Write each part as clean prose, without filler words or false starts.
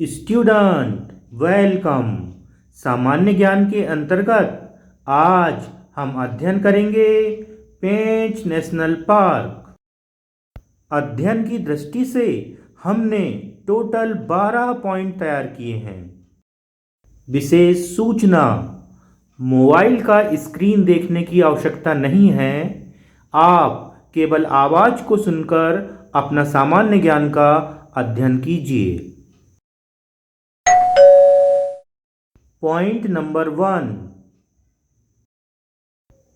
Student welcome. सामान्य ज्ञान के अंतर्गत आज हम अध्ययन करेंगे पेंच नेशनल पार्क। अध्ययन की दृष्टि से हमने टोटल 12 पॉइंट तैयार किए हैं। विशेष सूचना, मोबाइल का स्क्रीन देखने की आवश्यकता नहीं है। आप केवल आवाज़ को सुनकर अपना सामान्य ज्ञान का अध्ययन कीजिए। पॉइंट नंबर 1,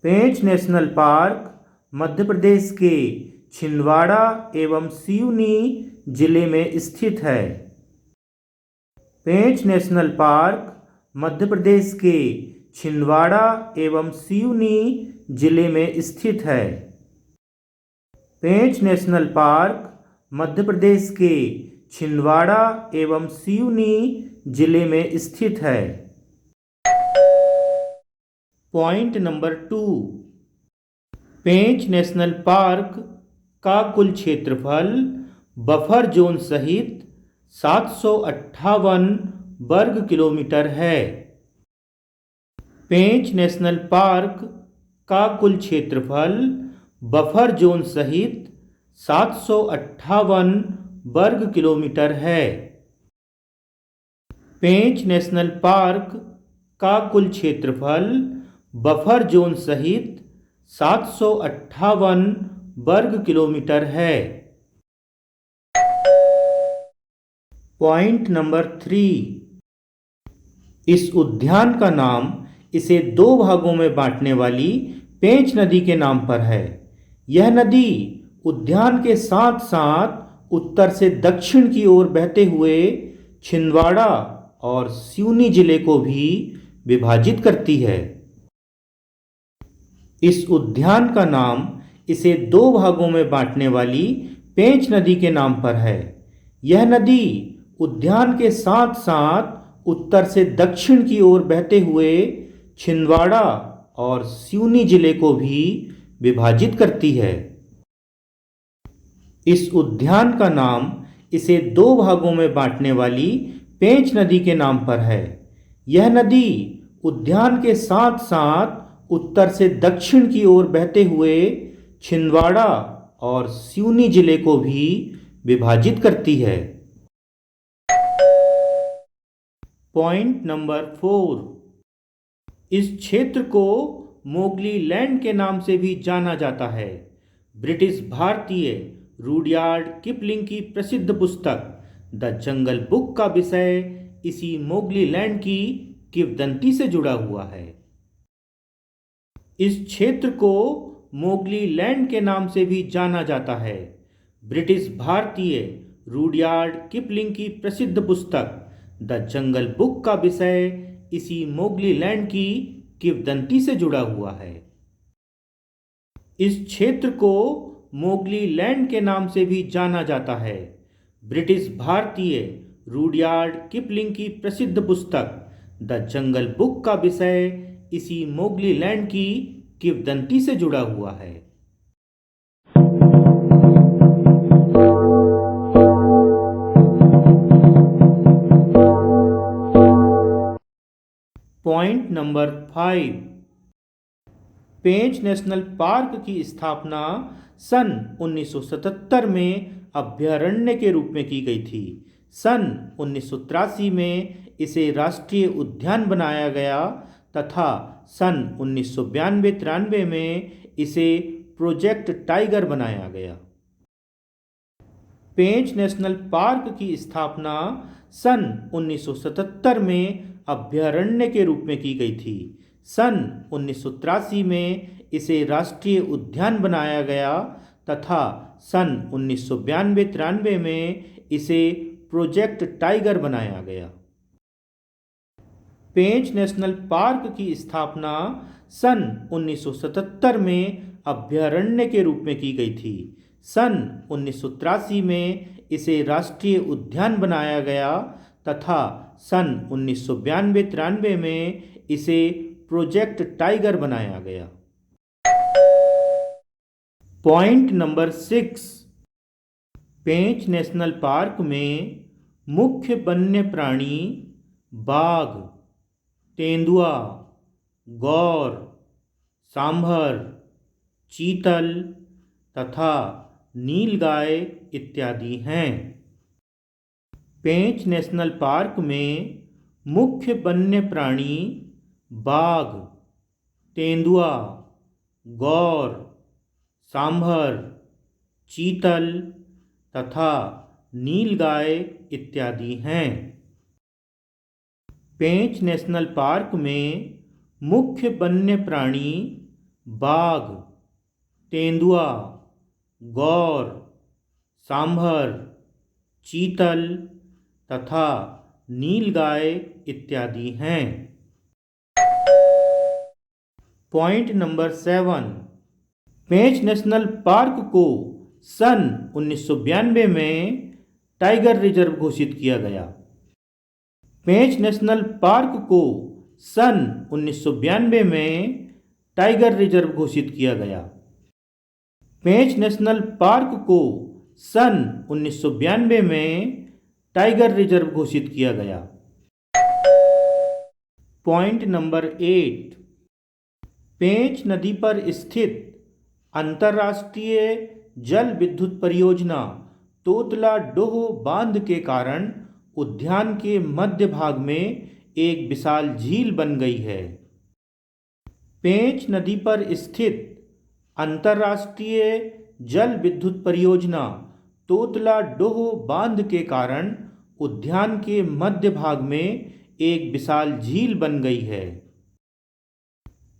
पेंच नेशनल पार्क मध्य प्रदेश के छिंदवाड़ा एवं सिवनी जिले में स्थित है। पेंच नेशनल पार्क मध्य प्रदेश के छिंदवाड़ा एवं सिवनी जिले में स्थित है। पेंच नेशनल पार्क मध्य प्रदेश के छिंदवाड़ा एवं सिवनी जिले में स्थित है। पॉइंट नंबर 2, पेंच नेशनल पार्क का कुल क्षेत्रफल बफर जोन सहित 758 वर्ग किलोमीटर है। पेंच नेशनल पार्क का कुल क्षेत्रफल बफर जोन सहित 758 वर्ग किलोमीटर है। पेंच नेशनल पार्क का कुल क्षेत्रफल बफर जोन सहित 758 वर्ग किलोमीटर है। पॉइंट नंबर 3, इस उद्यान का नाम इसे 2 भागों में बांटने वाली पेंच नदी के नाम पर है। यह नदी उद्यान के साथ साथ उत्तर से दक्षिण की ओर बहते हुए छिंदवाड़ा और सिवनी जिले को भी विभाजित करती है। इस उद्यान का नाम इसे 2 भागों में बांटने वाली पेंच नदी के नाम पर है। यह नदी उद्यान के साथ साथ उत्तर से दक्षिण की ओर बहते हुए छिंदवाड़ा और सिवनी जिले को भी विभाजित करती है। इस उद्यान का नाम इसे 2 भागों में बांटने वाली पेंच नदी के नाम पर है। यह नदी उद्यान के साथ साथ उत्तर से दक्षिण की ओर बहते हुए छिंदवाड़ा और सिवनी जिले को भी विभाजित करती है। पॉइंट नंबर 4, इस क्षेत्र को मोगली लैंड के नाम से भी जाना जाता है। ब्रिटिश भारतीय रुडयार्ड किपलिंग की प्रसिद्ध पुस्तक द जंगल बुक का विषय इसी मोगली लैंड की किंवदंती से जुड़ा हुआ है। इस क्षेत्र को मोगली लैंड के नाम से भी जाना जाता है। ब्रिटिश भारतीय रुडयार्ड किपलिंग की प्रसिद्ध पुस्तक द जंगल बुक का विषय इसी मोगली लैंड की किंवदंती से जुड़ा हुआ है। इस क्षेत्र को मोगली लैंड के नाम से भी जाना जाता है। ब्रिटिश भारतीय रुडयार्ड किपलिंग की प्रसिद्ध पुस्तक द जंगल बुक का विषय इसी मोगली लैंड की किंवदंती से जुड़ा हुआ है। पॉइंट नंबर 5, पेंच नेशनल पार्क की स्थापना सन 1977 में अभयारण्य के रूप में की गई थी। सन 1983 में इसे राष्ट्रीय उद्यान बनाया गया तथा सन 1992-93 में इसे प्रोजेक्ट टाइगर बनाया गया। पेंच नेशनल पार्क की स्थापना सन 1977 में अभयारण्य के रूप में की गई थी। सन 1983 में इसे राष्ट्रीय उद्यान बनाया गया तथा सन 1992-93 में इसे प्रोजेक्ट टाइगर बनाया गया। पेंच नेशनल पार्क की स्थापना सन 1977 में अभयारण्य के रूप में की गई थी। सन 1983 में इसे राष्ट्रीय उद्यान बनाया गया तथा सन 1992-93 में इसे प्रोजेक्ट टाइगर बनाया गया। पॉइंट नंबर 6, पेंच नेशनल पार्क में मुख्य वन्य प्राणी बाघ, तेंदुआ, गौर, सांभर, चीतल तथा नीलगाय इत्यादि हैं। पेंच नेशनल पार्क में मुख्य वन्य प्राणी बाघ, तेंदुआ, गौर, सांभर, चीतल तथा नीलगाय इत्यादि हैं। पेंच नेशनल पार्क में मुख्य वन्य प्राणी बाघ, तेंदुआ, गौर, सांभर, चीतल तथा नीलगाय इत्यादि हैं। पॉइंट नंबर 7, पेंच नेशनल पार्क को सन 1992 में टाइगर रिजर्व घोषित किया गया। पेंच नेशनल पार्क को सन 1992 में टाइगर रिजर्व घोषित किया गया। पेंच नेशनल पार्क को सन 1992 में टाइगर रिजर्व घोषित किया गया। पॉइंट नंबर 8, पेंच नदी पर स्थित अंतर्राष्ट्रीय जल विद्युत परियोजना तोतला डोह बांध के कारण उद्यान के मध्य भाग में एक विशाल झील बन गई है। पेंच नदी पर स्थित अंतर्राष्ट्रीय जल विद्युत परियोजना तोतला डोह बांध के कारण उद्यान के मध्य भाग में एक विशाल झील बन गई है।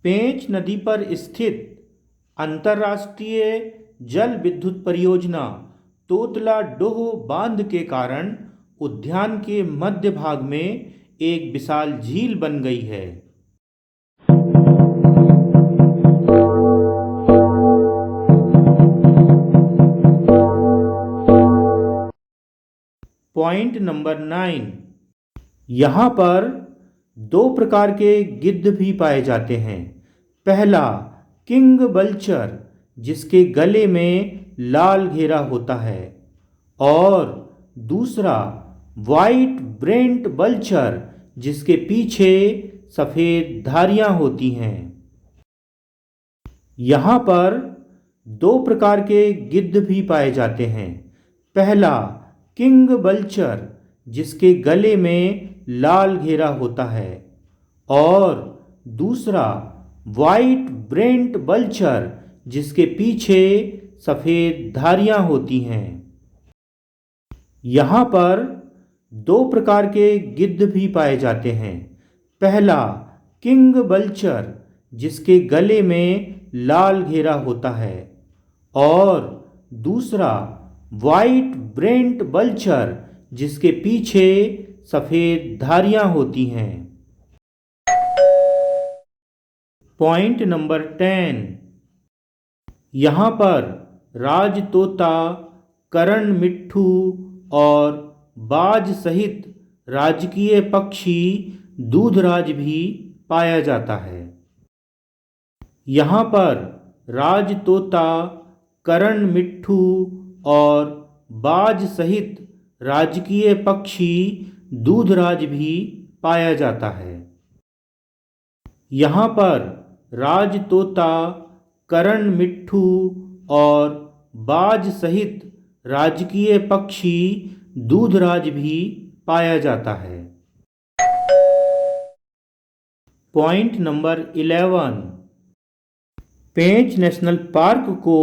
पेंच नदी पर स्थित अंतर्राष्ट्रीय जल विद्युत परियोजना तोतला डोह बांध के कारण उद्यान के मध्य भाग में एक विशाल झील बन गई है। पॉइंट नंबर 9, यहाँ पर 2 प्रकार के गिद्ध भी पाए जाते हैं। पहला किंग वल्चर, जिसके गले में लाल घेरा होता है, और दूसरा वाइट ब्रेंट वल्चर, जिसके पीछे सफ़ेद धारियां होती हैं। यहाँ पर 2 प्रकार के गिद्ध भी पाए जाते हैं। पहला किंग वल्चर, जिसके गले में लाल घेरा होता है, और दूसरा वाइट ब्रेंट वल्चर, जिसके पीछे सफ़ेद धारियां होती हैं। यहाँ पर 2 प्रकार के गिद्ध भी पाए जाते हैं। पहला किंग वल्चर, जिसके गले में लाल घेरा होता है, और दूसरा वाइट ब्रेंट वल्चर, जिसके पीछे सफ़ेद धारियां होती हैं। पॉइंट नंबर 10, यहाँ पर राज तोता, करण मिट्ठू और बाज सहित राजकीय पक्षी दूधराज भी पाया जाता है। यहाँ पर राज तोता, करण मिट्ठू और बाज सहित राजकीय पक्षी दूधराज भी पाया जाता है। यहाँ पर राज तोता, करण मिट्ठू और बाज सहित राजकीय पक्षी दूधराज भी पाया जाता है। पॉइंट नंबर 11, पेंच नेशनल पार्क को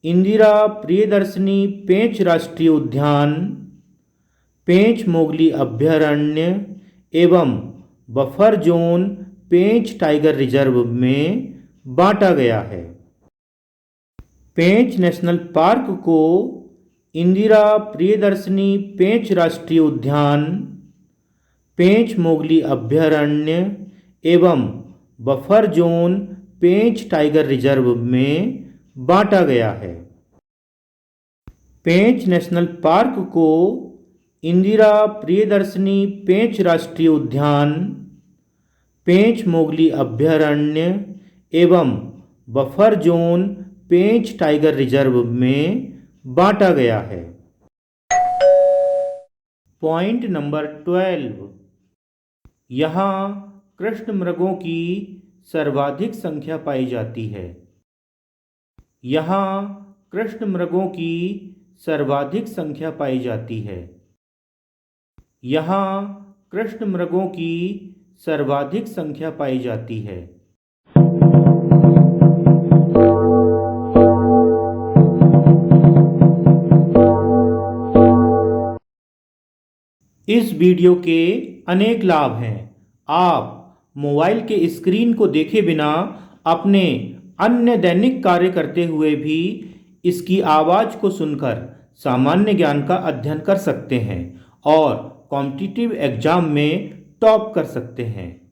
इंदिरा प्रियदर्शनी पेंच राष्ट्रीय उद्यान, पेंच मोगली अभयारण्य एवं बफर जोन पेंच टाइगर रिजर्व में बांटा गया है। पेंच नेशनल पार्क को इंदिरा प्रियदर्शनी पेंच राष्ट्रीय उद्यान, पेंच मोगली अभयारण्य एवं बफर जोन पेंच टाइगर रिजर्व में बांटा गया है। पेंच नेशनल पार्क को इंदिरा प्रियदर्शनी पेंच राष्ट्रीय उद्यान, पेंच मोगली अभयारण्य एवं बफर जोन पेंच टाइगर रिजर्व में बांटा गया है। पॉइंट नंबर 12, यहाँ कृष्णमृगों की सर्वाधिक संख्या पाई जाती है। यहाँ कृष्णमृगों की सर्वाधिक संख्या पाई जाती है। यहाँ कृष्णमृगों की सर्वाधिक संख्या पाई जाती है। इस वीडियो के अनेक लाभ हैं। आप मोबाइल के स्क्रीन को देखे बिना अपने अन्य दैनिक कार्य करते हुए भी इसकी आवाज़ को सुनकर सामान्य ज्ञान का अध्ययन कर सकते हैं और कॉम्पिटिटिव एग्जाम में टॉप कर सकते हैं।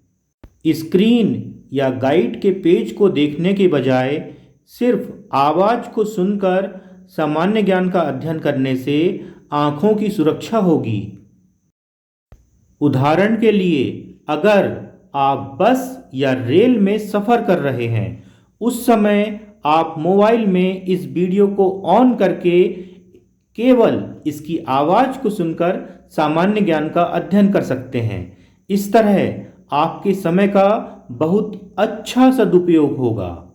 स्क्रीन या गाइड के पेज को देखने के बजाय सिर्फ आवाज़ को सुनकर सामान्य ज्ञान का अध्ययन करने से आँखों की सुरक्षा होगी। उदाहरण के लिए, अगर आप बस या रेल में सफ़र कर रहे हैं, उस समय आप मोबाइल में इस वीडियो को ऑन करके केवल इसकी आवाज़ को सुनकर सामान्य ज्ञान का अध्ययन कर सकते हैं। इस तरह आपके समय का बहुत अच्छा सदुपयोग होगा।